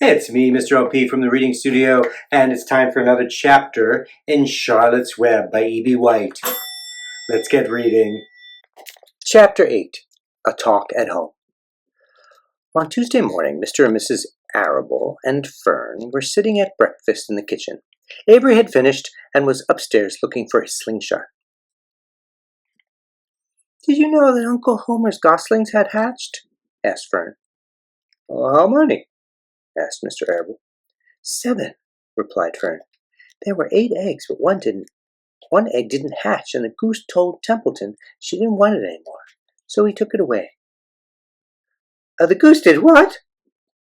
It's me, Mr. LP from the Reading Studio, and it's time for another chapter in Charlotte's Web by E.B. White. Let's get reading. Chapter 8, A Talk at Home. On Tuesday morning, Mr. and Mrs. Arable and Fern were sitting at breakfast in the kitchen. Avery had finished and was upstairs looking for his slingshot. "Did you know that Uncle Homer's goslings had hatched?" asked Fern. "How many?" asked Mr. Arable. "7," replied Fern. "There were 8 eggs, but one egg didn't hatch, and the goose told Templeton she didn't want it anymore, so he took it away." "The goose did what?"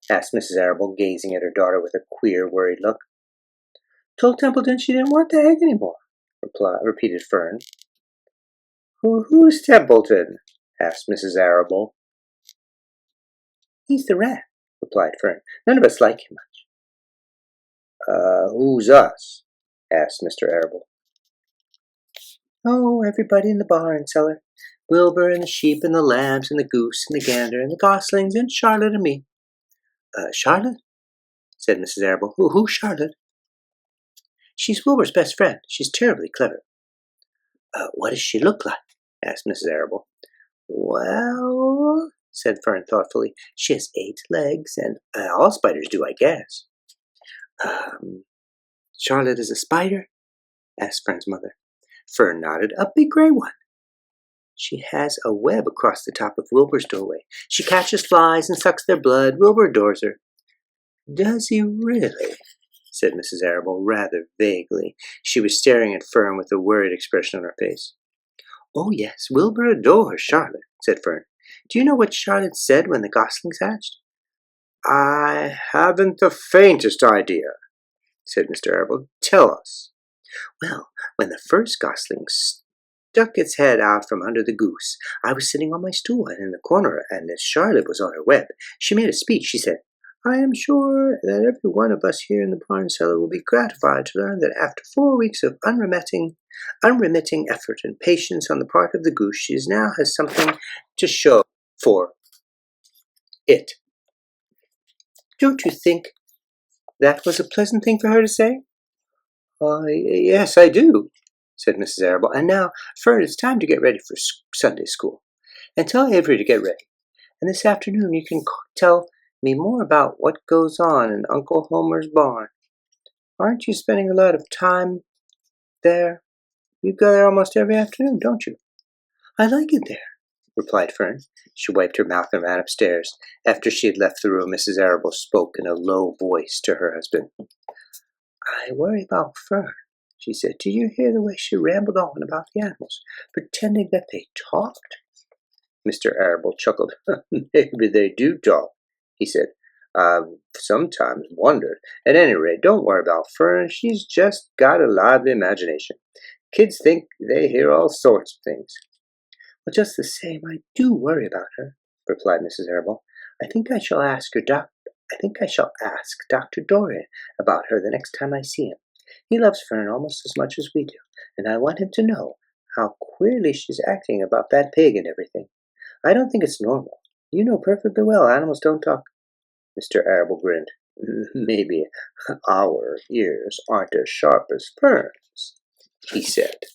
asked Mrs. Arable, gazing at her daughter with a queer, worried look. "Told Templeton she didn't want the egg anymore," repeated Fern. "Who's Templeton?" asked Mrs. Arable. "He's the rat," replied Fern. "None of us like him much." "Who's us?" asked Mr. Arable. "Oh, everybody in the barn cellar. Wilbur and the sheep and the lambs and the goose and the gander and the goslings and Charlotte and me." "Charlotte?" said Mrs. Arable. Who's Charlotte?" "She's Wilbur's best friend. She's terribly clever." "What does she look like?" asked Mrs. Arable. "Well," said Fern thoughtfully, "she has 8 legs, and all spiders do, I guess." "Charlotte is a spider?" asked Fern's mother. Fern nodded. "A big gray one. She has a web across the top of Wilbur's doorway. She catches flies and sucks their blood. Wilbur adores her." "Does he really?" said Mrs. Arable, rather vaguely. She was staring at Fern with a worried expression on her face. "Oh, yes, Wilbur adores Charlotte," said Fern. "Do you know what Charlotte said when the goslings hatched?" "I haven't the faintest idea," said Mr. Arable. "Tell us." "Well, when the first gosling stuck its head out from under the goose, I was sitting on my stool and in the corner, and as Charlotte was on her web, she made a speech. She said, 'I am sure that every one of us here in the barn cellar will be gratified to learn that after 4 weeks of unremitting effort and patience on the part of the goose, she now has something to show for it.' Don't you think that was a pleasant thing for her to say?" "Yes, I do," said Mrs. Arable. "And now, Fern, it's time to get ready for Sunday school. And tell Avery to get ready. And this afternoon you can tell me more about what goes on in Uncle Homer's barn. Aren't you spending a lot of time there? You go there almost every afternoon, don't you?" "I like it there," replied Fern. She wiped her mouth and ran upstairs. After she had left the room, Mrs. Arable spoke in a low voice to her husband. "I worry about Fern," she said. "Did you hear the way she rambled on about the animals, pretending that they talked?" Mr. Arable chuckled. "Maybe they do talk," he said. "I've sometimes wondered. At any rate, don't worry about Fern. She's just got a lively imagination. Kids think they hear all sorts of things." "Well, just the same, I do worry about her," replied Mrs. Arable. I think I shall ask Dr. Dorian about her the next time I see him. He loves Fern almost as much as we do, and I want him to know how queerly she's acting about that pig and everything. I don't think it's normal. You know perfectly well animals don't talk." Mr. Arable grinned. "Maybe our ears aren't as sharp as Fern's," he said.